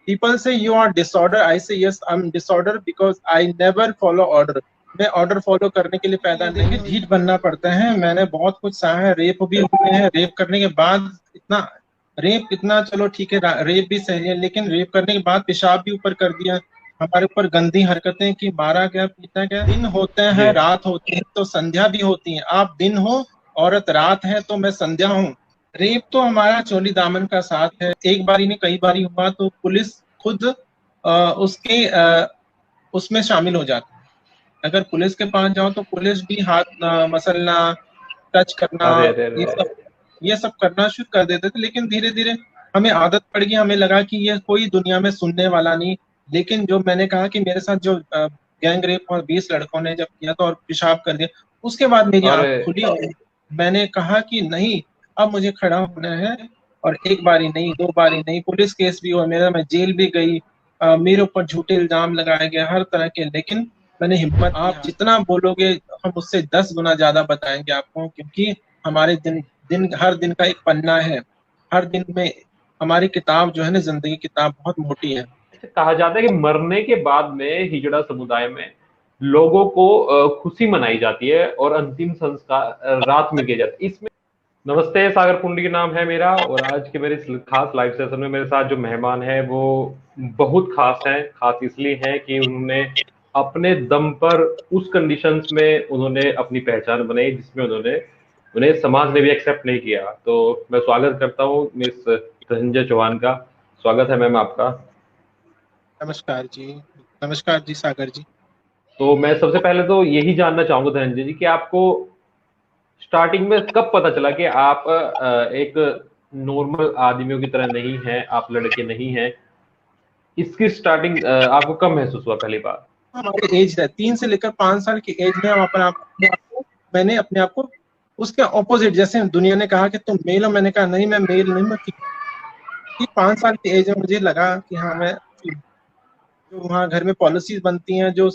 People say you are disorder. I say yes, I'm disorder because I never follow order. मैं order follow करने के लिए पैदा नहीं हूँ। ढीठ बनना पड़ता है। मैंने बहुत कुछ सहा है, रेप भी हुए हैं। रेप करने के बाद इतना रेप इतना चलो ठीक है, रेप भी सही है, लेकिन रेप करने के बाद पेशाब भी ऊपर कर दिया, हमारे ऊपर गंदी हरकतें की, मारा गया, पीटा गया। दिन होते हैं, रात होती है, तो संध्या भी होती है। आप दिन हो, औरत रात है, तो मैं संध्या हूँ। रेप तो हमारा चोली दामन का साथ है। एक बारी नहीं कई बारी हुआ तो पुलिस खुद उसके उसमें शामिल हो जाती है। अगर पुलिस के पास जाओ तो पुलिस भी हाथ मसलना, टच करना, अरे अरे ये अरे। सब ये सब करना शुरू कर देते थे। लेकिन धीरे धीरे हमें आदत पड़ गई, हमें लगा कि ये कोई दुनिया में सुनने वाला नहीं। लेकिन जो मैंने कहा कि मेरे साथ जो गैंग रेप और 20 लड़कों ने जब किया तो और पेशाब कर दिया, उसके बाद मेरी आंख अरे खुली और मैंने कहा कि नहीं, अब मुझे खड़ा होना है। और एक बारी नहीं, दो बारी नहीं, पुलिस केस भी हुआ मेरा, मैं जेल भी गई, मेरे ऊपर झूठे इल्जाम लगाए गए हर तरह के। लेकिन मैंने हिम्मत, आप जितना बोलोगे हम उससे 10 गुना ज्यादा बताएंगे आपको, क्योंकि हमारे दिन दिन हर दिन का एक पन्ना है। हर दिन में हमारी किताब जो है ना, जिंदगी किताब बहुत मोटी है। कहा जाता है कि मरने के बाद में हिजड़ा समुदाय में लोगों को खुशी मनाई जाती है और अंतिम संस्कार रात में किया जाता है। इसमें नमस्ते, सागर पुंडी के नाम है मेरा, और आज के मेरे इस खास लाइव सेशन में मेरे साथ जो मेहमान है वो बहुत खास हैं। खास इसलिए हैं कि उन्होंने अपने दम पर उस कंडीशंस में उन्होंने अपनी पहचान बनाई जिसमें उन्हें समाज ने भी एक्सेप्ट नहीं किया। तो मैं स्वागत करता हूँ मिस धनंजय चौहान का। स्वागत है मैम आपका। नमस्कार जी। नमस्कार जी सागर जी। तो मैं सबसे पहले तो यही जानना चाहूंगा धनंजय जी कि आपको स्टार्टिंग में कब पता चला कि आप एक नॉर्मल आदमियों की तरह नहीं हैं, आप लड़के नहीं हैं। इसकी स्टार्टिंग आपको कब महसूस हुआ पहली बार? हमारे एज है 3 से लेकर 5 साल की एज में हम मैंने अपने आप को उसके ऑपोजिट, जैसे दुनिया ने कहा कि तुम मेल हो, मैंने कहा नहीं मैं मेल नहीं, मैं 5 साल की एज में मुझे लगा कि हाँ मैं, जो वहाँ घर में पॉलिसीज बनती हैं, जो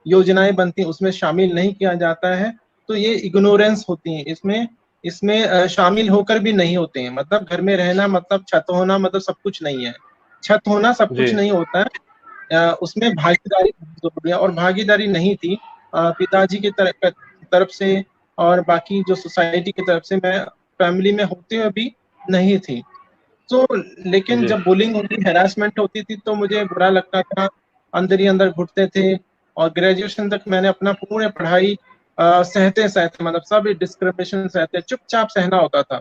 योजनाएं बनती हैं, उसमें शामिल नहीं किया जाता है। तो ये इग्नोरेंस होती है, इसमें इसमें शामिल होकर भी नहीं होते हैं। मतलब घर में रहना मतलब छत होना मतलब सब कुछ नहीं है। छत होना सब जी कुछ नहीं होता है। उसमें भागीदारी बहुत जरूरी है, और भागीदारी नहीं थी पिताजी की तरफ से, और बाकी जो सोसाइटी की तरफ से। मैं फैमिली में होते हुए भी नहीं थी। तो लेकिन जी जब बुलिंग होती, हैरासमेंट होती थी, तो मुझे बुरा लगता था, अंदर ही अंदर घुटते थे। और ग्रेजुएशन तक मैंने अपना पूरे पढ़ाई सहते सहते, मतलब सब डिस्क्रिमिनेशन सहते चुपचाप सहना होता था।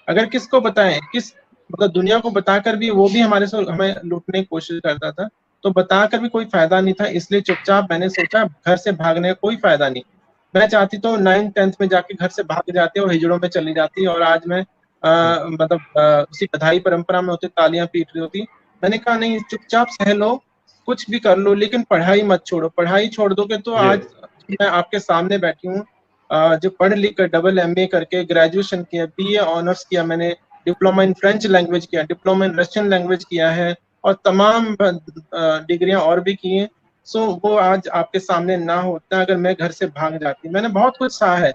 अगर किसको बताएं, किस मतलब दुनिया को बताकर भी वो भी हमारे से हमें लूटने की कोशिश करता था, तो बताकर भी कोई फायदा नहीं था। इसलिए चुपचाप मैंने सोचा घर से भागने का कोई फायदा नहीं। मैं चाहती तो 9th 10th में जाके घर से भाग जाती और हिजड़ों में चली जाती, और आज मैं मतलब उसी बधाई परंपरा में होती, तालियां पीट रही होती। मैंने कहा नहीं, चुपचाप सह लो, कुछ भी कर लो, लेकिन पढ़ाई मत छोड़ो। पढ़ाई छोड़ दोगे तो जी आज मैं आपके सामने बैठी हूँ, जो पढ़ लिख कर डबल MA करके ग्रेजुएशन किया, BA ऑनर्स किया मैंने, डिप्लोमा इन फ्रेंच लैंग्वेज किया, डिप्लोमा इन रशियन लैंग्वेज किया है, और तमाम डिग्रियां और भी की हैं। सो वो आज आपके सामने ना होता अगर मैं घर से भाग जाती। मैंने बहुत कुछ सहा है।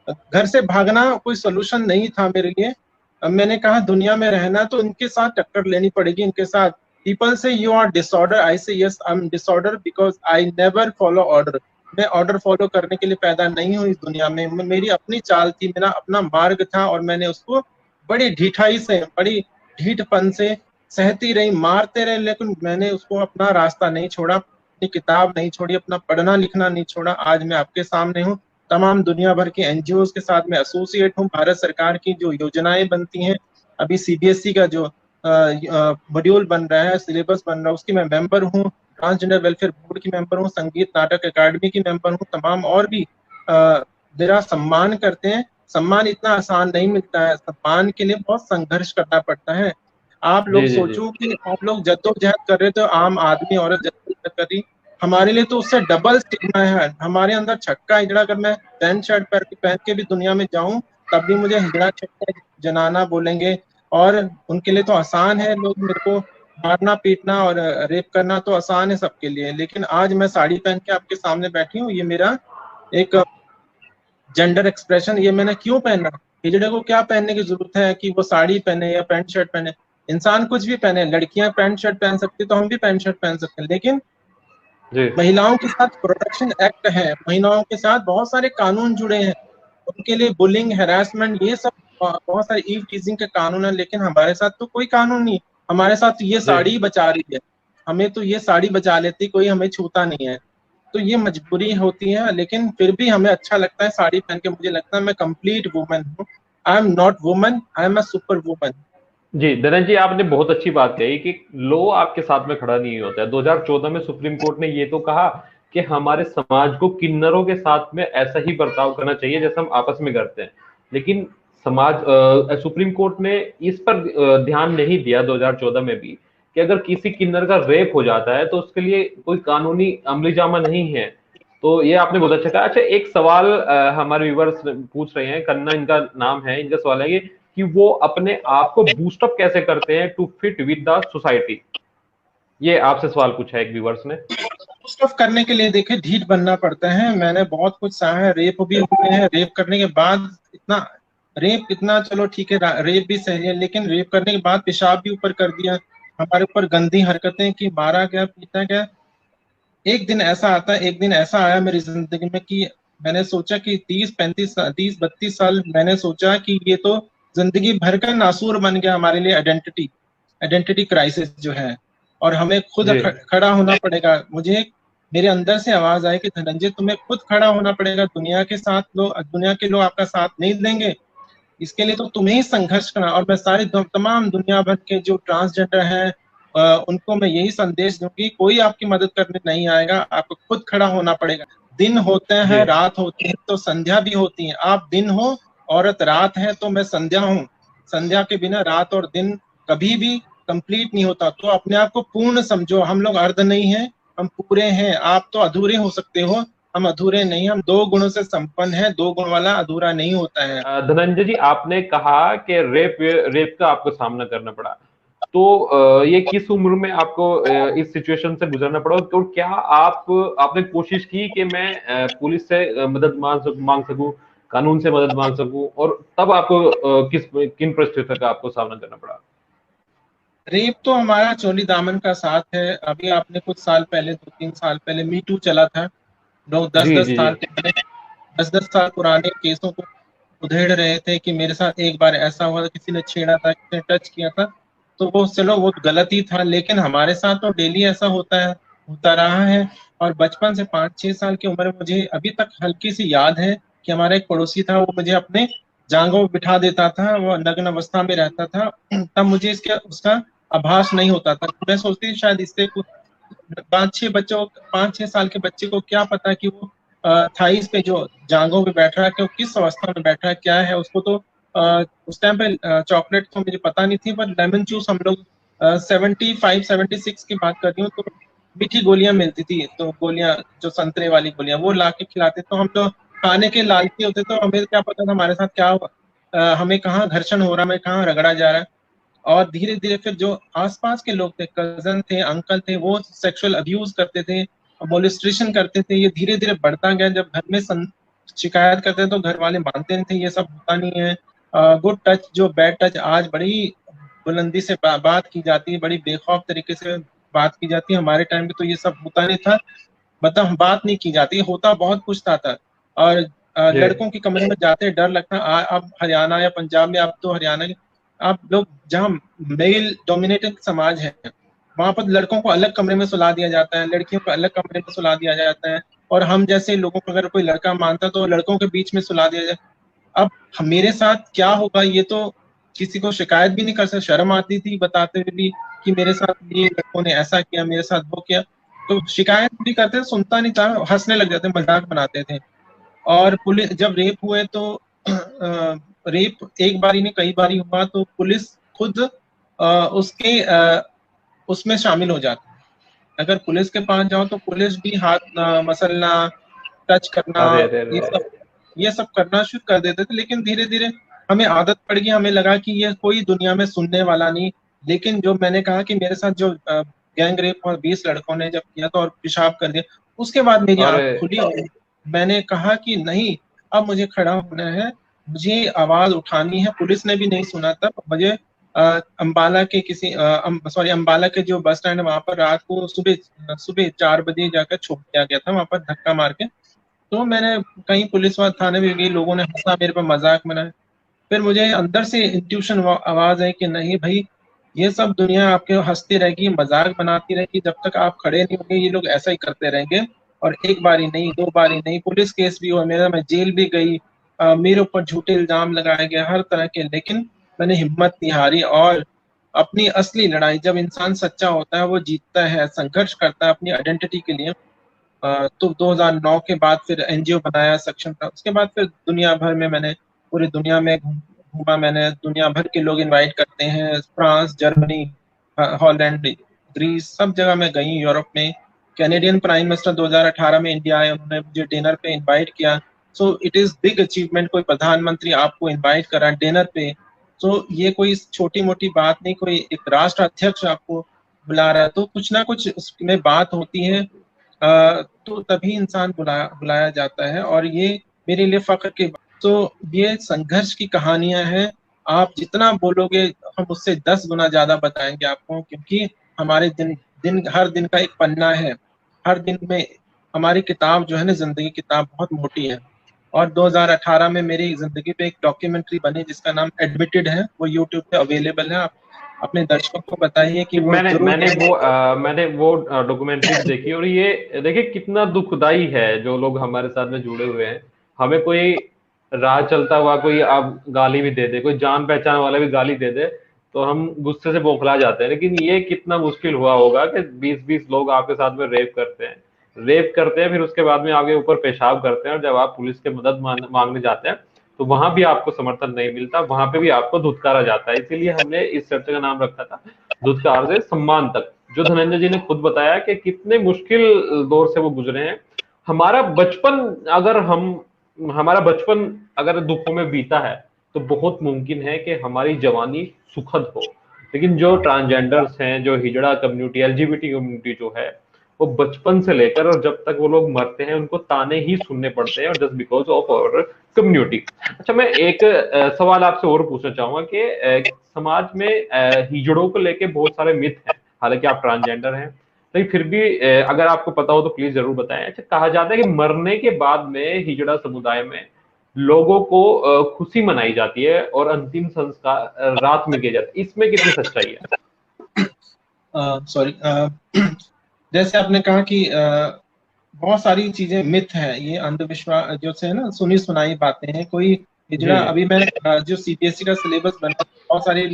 घर से भागना कोई सोल्यूशन नहीं था मेरे लिए। अब मैंने कहा दुनिया में रहना तो इनके साथ टक्कर लेनी पड़ेगी, इनके साथ। पीपल से यू आर डिसऑर्डर, आई से yes, I am disorder because I never follow order. मैं ऑर्डर फॉलो करने के लिए पैदा नहीं हूँ इस दुनिया में। मेरी अपनी चाल थी, मेरा अपना मार्ग था, और मैंने उसको बड़ी ढिठाई से, बड़ी ढीठपन से सहती रही, मारते रहे, लेकिन मैंने उसको अपना रास्ता नहीं छोड़ा, अपनी किताब नहीं छोड़ी, अपना पढ़ना लिखना नहीं छोड़ा। आज मैं आपके सामने हूँ। तमाम दुनिया भर के NGOs के साथ मैं एसोसिएट हूँ। भारत सरकार की जो योजनाएं बनती हैं, अभी CBSE का जो मॉड्यूल बन रहा है, सिलेबस बन रहा है, उसकी मैं मेंबर हूँ। ट्रांसजेंडर वेलफेयर बोर्ड की मेंबर हूँ, संगीत नाटक अकादमी की मेंबर हूँ। तमाम और भी मेरा सम्मान करते हैं। सम्मान इतना आसान नहीं मिलता है, सम्मान के लिए बहुत संघर्ष करना पड़ता है। आप लोग जी जी जी सोचो कि आप लोग जद्दोजहद कर रहे थे, आम आदमी औरत जद्दोजहद कर रही, हमारे लिए तो उससे डबल स्टिग्मा है। हमारे अंदर छक्का हिजड़ा, अगर मैं पैंट शर्ट पहन के भी दुनिया में जाऊं तब भी मुझे हिजड़ा छक्का जनाना बोलेंगे। और उनके लिए तो आसान है, लोग मेरे को मारना पीटना और रेप करना तो आसान है सबके लिए। लेकिन आज मैं साड़ी पहन के आपके सामने बैठी हूँ, ये मेरा एक जेंडर एक्सप्रेशन। ये मैंने क्यों पहना, हिजड़े को क्या पहनने की जरूरत है कि वो साड़ी पहने या पैंट शर्ट पहने। इंसान कुछ भी पहने, लड़कियां पैंट शर्ट पहन सकती तो हम भी पैंट शर्ट पहन सकते हैं, लेकिन जी महिलाओं के साथ प्रोटेक्शन एक्ट है, महिलाओं के साथ बहुत सारे कानून जुड़े हैं, उनके लिए बुलिंग, हैरासमेंट, ये सब बहुत सारे ईव टीजिंग के कानून है, लेकिन हमारे साथ तो कोई कानून नहीं। हमारे साथ तो ये जी साड़ी बचा रही है, हमें तो ये साड़ी बचा लेती, कोई हमें छूता नहीं है। तो ये मजबूरी होती है, लेकिन फिर भी हमें अच्छा लगता है साड़ी पहन के, मुझे लगता है मैं कंप्लीट वुमन हूँ। I am not woman, I am a super woman. जी धनंजय जी, आपने बहुत अच्छी बात कही कि लो आपके साथ में खड़ा नहीं होता है। 2014 में सुप्रीम कोर्ट ने ये तो कहा कि हमारे समाज को किन्नरों के साथ में ऐसा ही बर्ताव करना चाहिए जैसा हम आपस में करते हैं, लेकिन सुप्रीम कोर्ट ने इस पर ध्यान नहीं दिया 2014 में भी कि अगर किसी किन्नर का रेप हो जाता है तो उसके लिए कोई कानूनी अमलीजामा नहीं है। तो ये आपने बहुत अच्छा कहा। अच्छा, एक सवाल हमारे व्यूवर्स पूछ रहे हैं, कन्ना इनका नाम है, इनका सवाल है कि वो अपने आप को बूस्टअप कैसे करते हैं to fit with the society. ये आपसे सवाल पूछा है एक व्यूवर्स ने। स्टफ करने के लिए देखिए ढीठ बनना पड़ता है, मैंने बहुत कुछ सहा है, रेप भी हुए हैं, रेप करने के बाद इतना, रेप इतना चलो ठीक है, रेप भी सही है, लेकिन रेप करने के बाद पेशाब भी ऊपर कर दिया, हमारे ऊपर गंदी हरकतें की, मारा गया, पीटा गया। एक दिन ऐसा आता है, एक दिन ऐसा आया मेरी जिंदगी में कि मैंने सोचा कि 30-32 साल मैंने सोचा कि ये तो जिंदगी भर का नासूर बन गया हमारे लिए, आइडेंटिटी आइडेंटिटी क्राइसिस जो है, और हमें खुद जी खड़ा होना पड़ेगा। मुझे मेरे अंदर से आवाज आई कि धनंजय तुम्हें खुद खड़ा होना पड़ेगा, दुनिया के साथ लोग, दुनिया के लोग आपका साथ नहीं देंगे, इसके लिए तो तुम्हें ही संघर्ष करना। और मैं सारी तमाम दुनिया भर के जो ट्रांसजेंडर हैं, उनको मैं यही संदेश दूंगी, कोई आपकी मदद करने नहीं आएगा, आपको खुद खड़ा होना पड़ेगा। दिन होते जी हैं, रात होती है, तो संध्या भी होती है। आप दिन हो, औरत रात है, तो मैं संध्या हूँ। संध्या के बिना रात और दिन कभी भी कंप्लीट नहीं होता। तो अपने आप को पूर्ण समझो, हम लोग अर्ध नहीं है, हम पूरे हैं। आप तो अधूरे हो सकते हो, हम अधूरे नहीं, हम 2 गुणों से संपन्न है, 2 गुण वाला अधूरा नहीं होता है। धनंजय जी, आपने कहा कि रेप रेप का आपको सामना करना पड़ा, तो ये किस उम्र में आपको इस सिचुएशन से गुजरना पड़ा, और क्या आपने कोशिश की कि मैं पुलिस से मदद मांग सकूं, कानून से मदद मांग सकूं, और तब आपको किन परिस्थितियों का आपको सामना करना पड़ा। रेप तो हमारा चोली दामन का साथ है। अभी आपने कुछ साल पहले, 2-3 साल पहले मी टू चला था, लोग दस जी दस जी जी साल पुराने 10-10 साल पुराने केसों को उधेड़ रहे थे कि मेरे साथ एक बार ऐसा हुआ था, किसी ने छेड़ा था, किसी ने टच किया था, तो वो चलो वो गलत ही था, लेकिन हमारे साथ तो डेली ऐसा होता है, होता रहा है। और बचपन से 5-6 साल की उम्र में मुझे अभी तक हल्की सी याद है कि हमारा एक पड़ोसी था, वो मुझे अपने जांघों में बिठा देता था, वो नग्न अवस्था में रहता था, तब मुझे इसके उसका आभास नहीं होता था। मैं सोचती थी शायद इससे कुछ 5-6 साल के बच्चे को क्या पता कि वो थाईस पे जो जांघों पे बैठ रहा है, कि वो किस अवस्था में बैठा है, क्या है उसको तो उस टाइम पे चॉकलेट तो मुझे पता नहीं थी, पर लेमन जूस हम लोग 75-76 की बात कर रही हूँ, तो मीठी गोलियां मिलती थी, तो गोलियां जो संतरे वाली गोलियां वो ला के खिलाते, तो हम तो खाने के लालची होते, तो हमें क्या पता था हमारे साथ क्या हुआ, हमें कहाँ घर्षण हो रहा है, हमें कहाँ रगड़ा जा रहा है। और धीरे धीरे फिर जो आसपास के लोग थे, कजन थे, अंकल थे, वो सेक्सुअल अब्यूज करते थे, मोलिस्ट्रेशन करते थे, ये धीरे धीरे बढ़ता गया। जब घर में शिकायत करते थे तो घर वाले मानते नहीं थे, ये सब होता नहीं है। गुड टच जो बैड टच आज बड़ी बुलंदी से बात की जाती है, बड़ी बेखौफ तरीके से बात की जाती है, हमारे टाइम पे तो ये सब होता नहीं था, मतलब बात नहीं की जाती, होता बहुत कुछ था। और जी लड़कों के कमरे में जाते डर लगता। अब हरियाणा या पंजाब में, अब तो हरियाणा के आप लोग जहाँ मेल डोमिनेटेड समाज है, वहां पर लड़कों को अलग कमरे में सुला दिया जाता है, लड़कियों को अलग कमरे में सुला दिया जाता है, और हम जैसे लोगों को अगर कोई लड़का मानता तो लड़कों के बीच में सुला दिया जाए। अब मेरे साथ क्या होगा ये तो किसी को शिकायत भी नहीं कर सकते, शर्म आती थी बताते हुए भी कि मेरे साथ ये लड़कों ने ऐसा किया, मेरे साथ वो किया, तो शिकायत भी करते, सुनता नहीं था, हंसने लग जाते, मजाक बनाते थे। और पुलिस जब रेप हुए तो रेप एक बारी नहीं कई बारी हुआ, तो पुलिस खुद उसके उसमें शामिल हो जाती है। अगर पुलिस के पास जाओ तो पुलिस भी हाथ मसलना, टच करना, अरे अरे ये अरे। सब ये सब करना शुरू कर देते थे। लेकिन धीरे धीरे हमें आदत पड़ गई, हमें लगा कि ये कोई दुनिया में सुनने वाला नहीं। लेकिन जो मैंने कहा कि मेरे साथ जो गैंग रेप और 20 लड़कों ने जब किया तो और पेशाब कर दिया, उसके बाद मेरी आंख अरे खुली और मैंने कहा कि नहीं, अब मुझे खड़ा होना है, मुझे आवाज उठानी है। पुलिस ने भी नहीं सुना, तब मुझे अंबाला के अंबाला के जो बस स्टैंड है वहां पर रात को सुबह सुबह 4 बजे जाकर छोड़ दिया गया था वहां पर धक्का मार के। तो मैंने कहीं पुलिस वाले थाने में गई, लोगों ने हंसा, मेरे पर मजाक बनाया। फिर मुझे अंदर से इंट्यूशन आवाज है कि नहीं भाई, ये सब दुनिया आपके हंसती रहेगी, मजाक बनाती रहेगी, जब तक आप खड़े नहीं होंगे ये लोग ऐसा ही करते रहेंगे। और एक बारी नहीं, 2 बारी नहीं, पुलिस केस भी हुआ मेरा, मैं जेल भी गई, मेरे ऊपर झूठे इल्जाम लगाए गए हर तरह के, लेकिन मैंने हिम्मत नहीं हारी। और अपनी असली लड़ाई, जब इंसान सच्चा होता है वो जीतता है, संघर्ष करता है अपनी आइडेंटिटी के लिए। तो 2009 के बाद फिर एनजीओ बनाया, सक्षम था। उसके बाद फिर दुनिया भर में मैंने, पूरी दुनिया में घूमा मैंने। दुनिया भर के लोग इनवाइट करते हैं, फ्रांस, जर्मनी, हॉलैंड, ग्रीस, सब जगह मैं गई, यूरोप में। कैनेडियन प्राइम मिनिस्टर 2018 में इंडिया आए, उन्होंने मुझे डिनर पे इनवाइट किया। So it is big achievement, कोई प्रधानमंत्री आपको इनवाइट करा डिनर पे। तो ये कोई छोटी मोटी बात नहीं, कोई एक राष्ट्र अध्यक्ष आपको बुला रहा है, तो कुछ ना कुछ उसमें बात होती है। तो तभी इंसान बुलाया जाता है, और ये मेरे लिए फख्र की बात। तो ये संघर्ष की कहानियां हैं। आप जितना बोलोगे हम उससे 10 गुना ज्यादा बताएंगे आपको, क्योंकि हमारे दिन दिन हर दिन का एक पन्ना है। हर दिन में हमारी किताब जो है ना, जिंदगी किताब बहुत मोटी है। और 2018 में मेरी जिंदगी पे एक डॉक्यूमेंट्री बनी जिसका नाम एडमिटेड है, वो यूट्यूब पे अवेलेबल है। आप अपने दर्शकों को बताइए कि वो मैंने जरूर मैंने वो डॉक्यूमेंट्रीज देखी, और ये देखिए कितना दुखदाई है जो लोग हमारे साथ में जुड़े हुए हैं। हमें कोई राह चलता हुआ कोई आप गाली भी दे दे, कोई जान पहचान वाला भी गाली दे दे, तो हम गुस्से से बौखला जाते हैं। लेकिन ये कितना मुश्किल हुआ होगा कि 20-20 लोग आपके साथ में रेप करते हैं, फिर उसके बाद में आपके ऊपर पेशाब करते हैं, और जब आप पुलिस के मदद मांगने जाते हैं तो वहां भी आपको समर्थन नहीं मिलता, वहां पे भी आपको धुतकारा जाता है। इसीलिए हमने इस चर्चा का नाम रखा था धुतकार से सम्मान तक, जो धनंजय जी ने खुद बताया कि कितने मुश्किल दौर से वो गुजरे हैं। हमारा बचपन हमारा बचपन अगर दुखों में बीता है तो बहुत मुमकिन है कि हमारी जवानी सुखद हो। लेकिन जो ट्रांसजेंडर्स हैं, जो हिजड़ा कम्युनिटी, एलजीबीटी कम्युनिटी जो है, वो बचपन से लेकर और जब तक वो लोग मरते हैं उनको ताने ही सुनने पड़ते हैं, और just because of our community. अच्छा, मैं एक सवाल आपसे और पूछना चाहूंगा कि समाज में हिजड़ों को लेके बहुत सारे मिथ हैं, हालांकि आप ट्रांसजेंडर हैं, लेकिन फिर भी अगर आपको पता हो तो प्लीज जरूर बताएं। अच्छा, कहा जाता है कि मरने के बाद में हिजड़ा समुदाय में लोगों को खुशी मनाई जाती है और अंतिम संस्कार रात में किया जाता है, इसमें कितनी सच्चाई है? सॉरी, जैसे आपने कहा कि बहुत सारी चीजें मिथ है, ये अंधविश्वास जो से है ना, सुनी सुनाई बातें हैं। कोई हिजड़ा, अभी मैं जो सीबीएसई का सिलेबस बना, बहुत सारे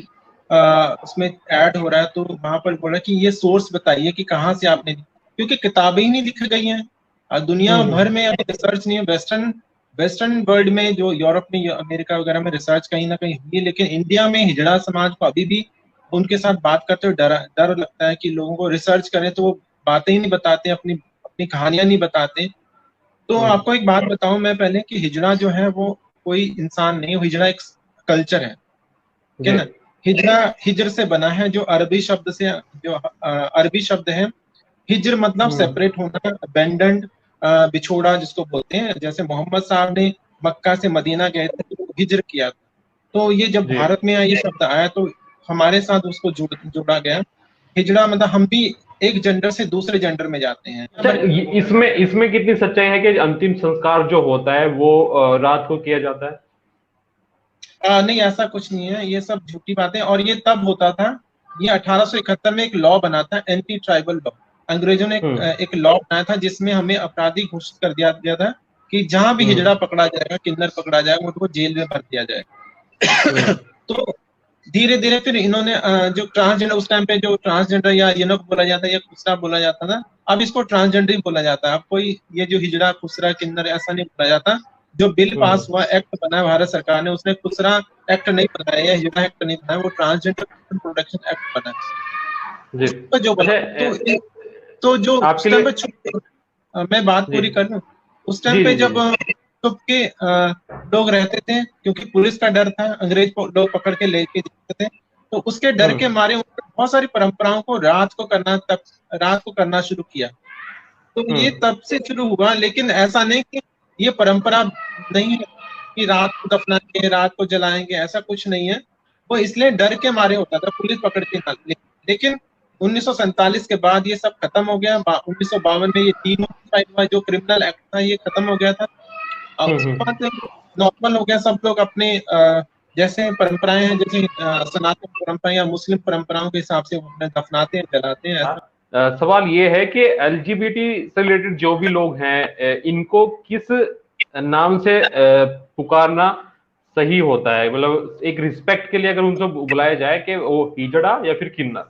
उसमें ऐड हो रहा है, तो वहां पर बोला कि ये सोर्स बताइए कि कहाँ से आपने, क्योंकि किताबें ही नहीं लिखी गई हैं। दुनिया भर में अभी रिसर्च नहीं है। वेस्टर्न वर्ल्ड में, जो यूरोप में, अमेरिका वगैरह में रिसर्च कहीं ना कहीं हुई है, लेकिन इंडिया में हिजड़ा समाज को अभी भी उनके साथ बात करते हुए डर लगता है कि लोगों को रिसर्च करें तो वो बातें ही नहीं बताते, अपनी अपनी कहानियां नहीं बताते। तो आपको एक बात बताऊं मैं पहले, कि हिजड़ा जो है वो कोई इंसान नहीं, हिजड़ा एक कल्चर है, ठीक है ना। हिजड़ा हिजर से बना है, जो अरबी शब्द से, जो अरबी शब्द है। हिजर मतलब सेपरेट होना, अबेंडेंड, बिछोड़ा जिसको बोलते हैं। जैसे मोहम्मद साहब ने मक्का से मदीना गए थे तो हिजर किया, तो ये जब भारत में ये शब्द आया तो हमारे साथ उसको जोड़ा गया। हिजड़ा मतलब हम भी एक जेंडर से दूसरे जेंडर में जाते हैं। अच्छा, इसमें कितनी सच्चाई है कि अंतिम संस्कार जो होता है वो रात को किया जाता है? नहीं, ऐसा कुछ नहीं है, ये सब झूठी बातें। और ये तब होता था, ये 1871 में एक लॉ बना था, एंटी ट्राइबल लॉ। अंग्रेजों ने एक लॉ बनाया था जिसमें हमें अपराधी घोषित कर दिया गया था कि जहां भी हिजड़ा पकड़ा जाएगा, किन्नर पकड़ा जाएगा, उनको जेल में भर दिया जाएगा। तो धीरे धीरे फिर इन्होंने जो ट्रांसजेंडर, उस टाइम पे जो ट्रांसजेंडर या यूनक बोला जाता है या खुसरा बोला जाता था, अब इसको ट्रांसजेंडर ही बोला जाता है। अब कोई ये जो हिजड़ा, खुसरा, किन्नर ऐसा नहीं बोला जाता। जो बिल पास हुआ, एक्ट बना है भारत सरकार ने, उसने खुसरा एक्ट नहीं बनाया या हिजड़ा एक्ट नहीं बनाया, वो ट्रांसजेंडर प्रोटेक्शन एक्ट बना है। तो जो बना तो जो उस टाइम पे, मैं बात पूरी कर लूं, उस टाइम पे जब छुप के लोग रहते थे, क्योंकि पुलिस का डर था, अंग्रेज लोग पकड़ के लेके जाते थे, तो उसके डर के मारे बहुत सारी परंपराओं को रात को करना शुरू किया। तो ये तब से शुरू हुआ, लेकिन ऐसा नहीं कि ये परंपरा नहीं है कि रात को दफनाएंगे, रात को जलाएंगे, ऐसा कुछ नहीं है। वो इसलिए डर के मारे होता था, पुलिस पकड़ के ना। लेकिन 1947 के बाद ये सब खत्म हो गया। 1952 में ये डिनोटिफाइड हुआ, जो क्रिमिनल एक्ट था ये खत्म हो गया था। उसके बाद नॉर्मल हो गया, सब लोग अपने जैसे परंपराएं हैं, जैसे सनातन परंपरा या मुस्लिम परंपराओं के हिसाब से वो अपने दफनाते हैं, जलाते हैं। सवाल ये है कि एलजीबीटी से रिलेटेड जो भी लोग हैं इनको किस नाम से पुकारना सही होता है? मतलब एक रिस्पेक्ट के लिए अगर उनसे बुलाया जाए कि वो हिजड़ा या फिर किन्नर,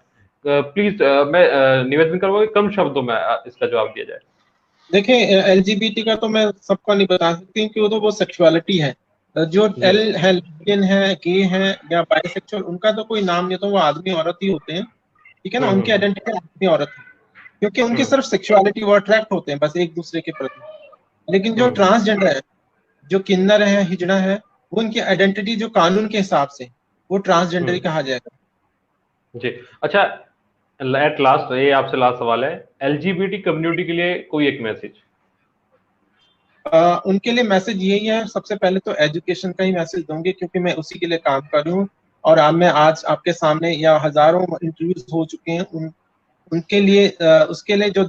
प्लीज मैं निवेदन करूंगा कि कम शब्दों में इसका जवाब दिया जाए। देखिए, एलजीबीटी का तो मैं सबको नहीं बता सकती, क्योंकि वो सेक्सुअलिटी है। जो एल है, लेस्बियन है, गे है या बाइसेक्सुअल, उनका तो कोई नाम नहीं, तो वो आदमी औरत ही होते हैं, ठीक है ना। उनकी आइडेंटिटी आदमी औरत है, क्योंकि उनकी सिर्फ सेक्सुअलिटी, वो अट्रैक्ट होते हैं बस एक दूसरे के प्रति। लेकिन जो ट्रांसजेंडर है, जो किन्नर है, हिजड़ा है, वो उनकी आइडेंटिटी जो कानून के हिसाब से वो ट्रांसजेंडर ही कहा जाएगा। जी, अच्छा, एट लास्ट ये आपसे लास्ट सवाल है, एलजीबीटी कम्युनिटी के लिए कोई एक मैसेज? उनके लिए मैसेज यही है, सबसे पहले तो एजुकेशन का ही मैसेज दूंगी, क्योंकि मैं उसी के लिए काम कर रही हूँ। और मैं आज आपके सामने, या हजारों इंटरव्यूज हो चुके हैं, उनके लिए उसके लिए जो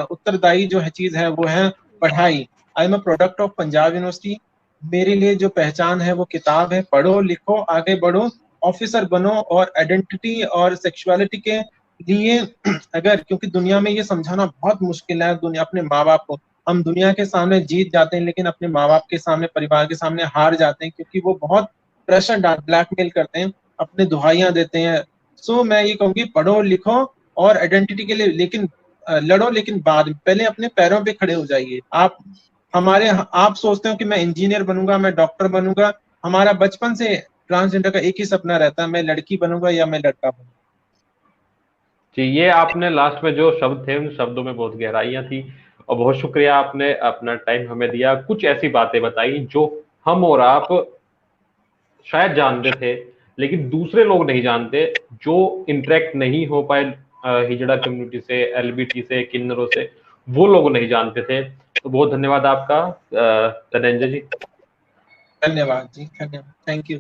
उत्तरदायी जो है चीज है, वो है पढ़ाई। आई am a product of Punjab university. मेरे लिए जो पहचान है वो किताब है। पढ़ो, लिखो, आगे बढ़ो, ऑफिसर बनो। और आइडेंटिटी और सेक्सुअलिटी के लिए अगर, क्योंकि दुनिया में ये समझाना बहुत मुश्किल है, दुनिया अपने माँ बाप को, हम दुनिया के सामने जीत जाते हैं, लेकिन अपने माँ बाप के सामने, परिवार के सामने हार जाते हैं, क्योंकि वो बहुत प्रेशर डाल, ब्लैकमेल करते हैं, अपने दुहाइयां देते हैं। सो मैं ये कहूंगी, पढ़ो लिखो और आइडेंटिटी के लिए लेकिन लड़ो, लेकिन बाद में पहले अपने पैरों पे खड़े हो जाइए। आप सोचते हो कि मैं इंजीनियर बनूंगा, मैं डॉक्टर बनूंगा। हमारा बचपन से ट्रांसजेंडर का एक ही सपना रहता है, मैं लड़की बनूंगा या मैं लड़का बनूंगा। जी, ये आपने लास्ट में जो शब्द थे, उन शब्दों में बहुत गहराइयां थी, और बहुत शुक्रिया, आपने अपना टाइम हमें दिया, कुछ ऐसी बातें बताई जो हम और आप शायद जानते थे लेकिन दूसरे लोग नहीं जानते, जो इंटरेक्ट नहीं हो पाए हिजड़ा कम्युनिटी से, एलबीटी से, किन्नरों से, वो लोग नहीं जानते थे। तो बहुत धन्यवाद आपका धनंजय जी। धन्यवाद जी, धन्यवाद, थैंक यू।